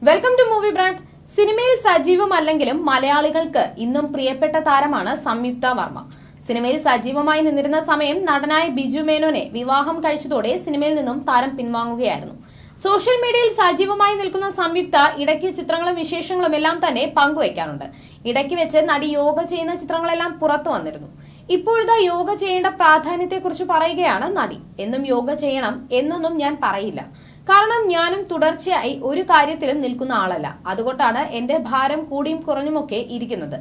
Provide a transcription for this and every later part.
Welcome to movie brand. സിനിമയിൽ സജീവമല്ലെങ്കിലും മലയാളികൾക്ക് ഇന്നും പ്രിയപ്പെട്ട താരമാണ് സംയുക്ത വർമ്മ. സിനിമയിൽ സജീവമായി നിന്നിരുന്ന സമയം നടനായ ബിജു മേനോനെ വിവാഹം കഴിച്ചതോടെ സിനിമയിൽ നിന്നും താരം പിൻവാങ്ങുകയായിരുന്നു. സോഷ്യൽ മീഡിയയിൽ സജീവമായി നിൽക്കുന്ന സംയുക്ത ഇടയ്ക്ക് ചിത്രങ്ങളും വിശേഷങ്ങളും എല്ലാം തന്നെ പങ്കുവയ്ക്കാറുണ്ട്. ഇടയ്ക്ക് വെച്ച് നടി യോഗ ചെയ്യുന്ന ചിത്രങ്ങളെല്ലാം പുറത്തു വന്നിരുന്നു. ഇപ്പോഴത്തെ യോഗ ചെയ്യേണ്ട പ്രാധാന്യത്തെക്കുറിച്ച് പറയുകയാണ് നടി. എന്നും യോഗ ചെയ്യണം എന്നൊന്നും ഞാൻ പറയില്ല. കാരണം ഞാനും തുടർച്ചയായി ഒരു കാര്യത്തിലും നിൽക്കുന്ന ആളല്ല. അതുകൊണ്ടാണ് എന്റെ ഭാരം കൂടിയും കുറഞ്ഞുമൊക്കെ ഇരിക്കുന്നത്.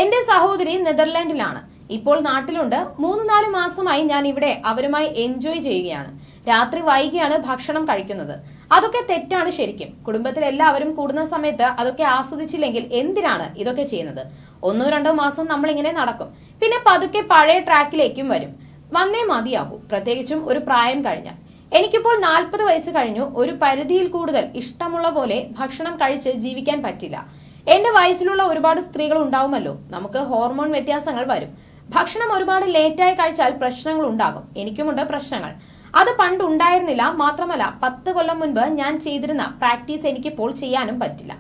എന്റെ സഹോദരി നെതർലാൻഡിലാണ്, ഇപ്പോൾ നാട്ടിലുണ്ട്. 3-4 മാസമായി ഞാൻ ഇവിടെ അവരുമായി എൻജോയ് ചെയ്യുകയാണ്. രാത്രി വൈകിയാണ് ഭക്ഷണം കഴിക്കുന്നത്. അതൊക്കെ തെറ്റാണ് ശരിക്കും. കുടുംബത്തിൽ എല്ലാവരും കൂടുന്ന സമയത്ത് അതൊക്കെ ആസ്വദിച്ചില്ലെങ്കിൽ എന്തിനാണ് ഇതൊക്കെ ചെയ്യുന്നത്? 1-2 മാസം നമ്മളിങ്ങനെ നടക്കും, പിന്നെ പതുക്കെ പഴയ ട്രാക്കിലേക്കും വന്നേ മതിയാകൂ, പ്രത്യേകിച്ചും ഒരു പ്രായം കഴിഞ്ഞാൽ. എനിക്കിപ്പോൾ 40 വയസ്സ് കഴിഞ്ഞു. ഒരു പരിധിയിൽ കൂടുതൽ ഇഷ്ടമുള്ള പോലെ ഭക്ഷണം കഴിച്ച് ജീവിക്കാൻ പറ്റില്ല. എന്റെ വയസ്സിലുള്ള ഒരുപാട് സ്ത്രീകൾ ഉണ്ടാവുമല്ലോ. നമുക്ക് ഹോർമോൺ വ്യത്യാസങ്ങൾ വരും. ഭക്ഷണം ഒരുപാട് ലേറ്റായി കഴിച്ചാൽ പ്രശ്നങ്ങൾ ഉണ്ടാകും. എനിക്കുമുണ്ട് പ്രശ്നങ്ങൾ. അത് പണ്ട് ഉണ്ടായിരുന്നില്ല. മാത്രമല്ല 10 കൊല്ലം മുൻപ് ഞാൻ ചെയ്തിരുന്ന പ്രാക്ടീസ് എനിക്കിപ്പോൾ ചെയ്യാനും പറ്റില്ല.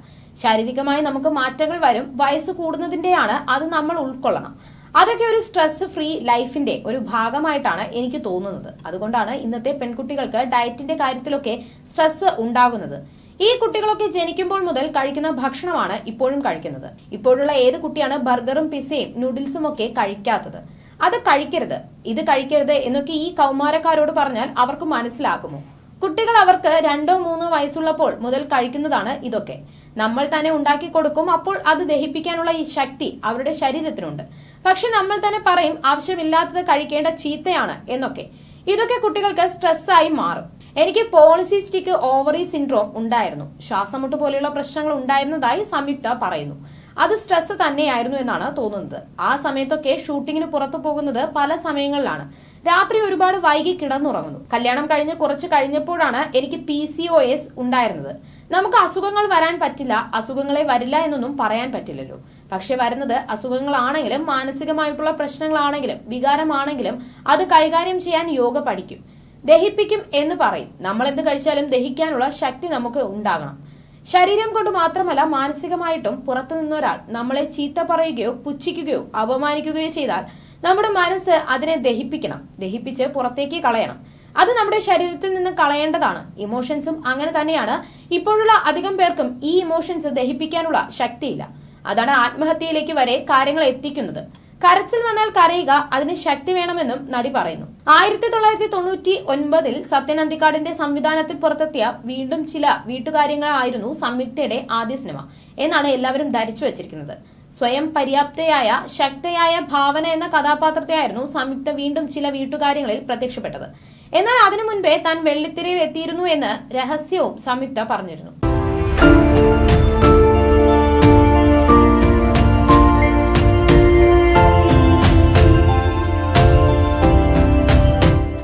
ശാരീരികമായി നമുക്ക് മാറ്റങ്ങൾ വരും. വയസ്സ് കൂടുന്നതിന്റെയാണ്, അത് നമ്മൾ ഉൾക്കൊള്ളണം. അതൊക്കെ ഒരു സ്ട്രെസ് ഫ്രീ ലൈഫിന്റെ ഒരു ഭാഗമായിട്ടാണ് എനിക്ക് തോന്നുന്നത്. അതുകൊണ്ടാണ് ഇന്നത്തെ പെൺകുട്ടികൾക്ക് ഡയറ്റിന്റെ കാര്യത്തിലൊക്കെ സ്ട്രെസ് ഉണ്ടാകുന്നത്. ഈ കുട്ടികളൊക്കെ ജനിക്കുമ്പോൾ മുതൽ കഴിക്കുന്ന ഭക്ഷണമാണ് ഇപ്പോഴും കഴിക്കുന്നത്. ഇപ്പോഴുള്ള ഏത് കുട്ടിയാണ് ബർഗറും പിസയും നൂഡിൽസും ഒക്കെ കഴിക്കാത്തത്? അത് കഴിക്കരുത്, ഇത് കഴിക്കരുത് എന്നൊക്കെ ഈ കൗമാരക്കാരോട് പറഞ്ഞാൽ അവർക്ക് മനസ്സിലാകുമോ? കുട്ടികൾ അവർക്ക് 2-3 വയസ്സുള്ളപ്പോൾ മുതൽ കഴിക്കുന്നതാണ് ഇതൊക്കെ. നമ്മൾ തന്നെ ഉണ്ടാക്കി കൊടുക്കും. അപ്പോൾ അത് ദഹിപ്പിക്കാനുള്ള ഈ ശക്തി അവരുടെ ശരീരത്തിനുണ്ട്. പക്ഷെ നമ്മൾ തന്നെ പറയും ആവശ്യമില്ലാത്തത് കഴിക്കേണ്ട, ചീത്തയാണ് എന്നൊക്കെ. ഇതൊക്കെ കുട്ടികൾക്ക് സ്ട്രെസ്സായി മാറും. എനിക്ക് പോളിസിസ്റ്റിക് ഓവറി സിൻഡ്രോം ഉണ്ടായിരുന്നു. ശ്വാസമുട്ട് പോലെയുള്ള പ്രശ്നങ്ങൾ ഉണ്ടായിരുന്നതായി സംയുക്ത പറയുന്നു. അത് സ്ട്രെസ് തന്നെയായിരുന്നു എന്നാണ് തോന്നുന്നത്. ആ സമയത്തൊക്കെ ഷൂട്ടിങ്ങിന് പുറത്തു പോകുന്നത് പല സമയങ്ങളിലാണ്. രാത്രി ഒരുപാട് വൈകി കിടന്നുറങ്ങുന്നു. കല്യാണം കഴിഞ്ഞ് കുറച്ച് കഴിഞ്ഞപ്പോഴാണ് എനിക്ക് PCOS ഉണ്ടായിരുന്നത്. നമുക്ക് അസുഖങ്ങൾ വരാൻ പറ്റില്ല, അസുഖങ്ങളെ വരില്ല എന്നൊന്നും പറയാൻ പറ്റില്ലല്ലോ. പക്ഷെ വരുന്നത് അസുഖങ്ങളാണെങ്കിലും മാനസികമായിട്ടുള്ള പ്രശ്നങ്ങളാണെങ്കിലും വികാരമാണെങ്കിലും അത് കൈകാര്യം ചെയ്യാൻ യോഗ പഠിക്കും. ദഹിപ്പിക്കും എന്ന് പറയും. നമ്മൾ എന്ത് കഴിച്ചാലും ദഹിക്കാനുള്ള ശക്തി നമുക്ക് ഉണ്ടാകണം. ശരീരം കൊണ്ട് മാത്രമല്ല മാനസികമായിട്ടും. പുറത്തു നിന്നൊരാൾ നമ്മളെ ചീത്ത പറയുകയോ പുച്ഛിക്കുകയോ അപമാനിക്കുകയോ ചെയ്താൽ നമ്മുടെ മനസ്സ് അതിനെ ദഹിപ്പിക്കണം, ദഹിപ്പിച്ച് പുറത്തേക്ക് കളയണം. അത് നമ്മുടെ ശരീരത്തിൽ നിന്ന് കളയേണ്ടതാണ്. ഇമോഷൻസും അങ്ങനെ തന്നെയാണ്. ഇപ്പോഴുള്ള അധികം പേർക്കും ഈ ഇമോഷൻസ് ദഹിപ്പിക്കാനുള്ള ശക്തിയില്ല. അതാണ് ആത്മഹത്യയിലേക്ക് വരെ കാര്യങ്ങൾ എത്തിക്കുന്നത്. കരച്ചിൽ വന്നാൽ കരയുക, അതിന് ശക്തി വേണമെന്നും നടി പറയുന്നു. 1999 സത്യൻ അന്തിക്കാടിന്റെ സംവിധാനത്തിൽ പുറത്തെത്തിയ വീണ്ടും ചില വീട്ടുകാര്യങ്ങളായിരുന്നു സംയുക്തയുടെ ആദ്യ സിനിമ എന്നാണ് എല്ലാവരും ധരിച്ചു വച്ചിരിക്കുന്നത്. സ്വയം പര്യാപ്തയായ ശക്തയായ ഭാവന എന്ന കഥാപാത്രത്തെയായിരുന്നു സംയുക്ത വീണ്ടും ചില വീട്ടുകാര്യങ്ങളിൽ പ്രത്യക്ഷപ്പെട്ടത്. എന്നാൽ അതിനു മുൻപേ താൻ വെള്ളിത്തിരയിൽ എത്തിയിരുന്നു എന്ന് രഹസ്യവും സംയുക്ത പറഞ്ഞിരുന്നു.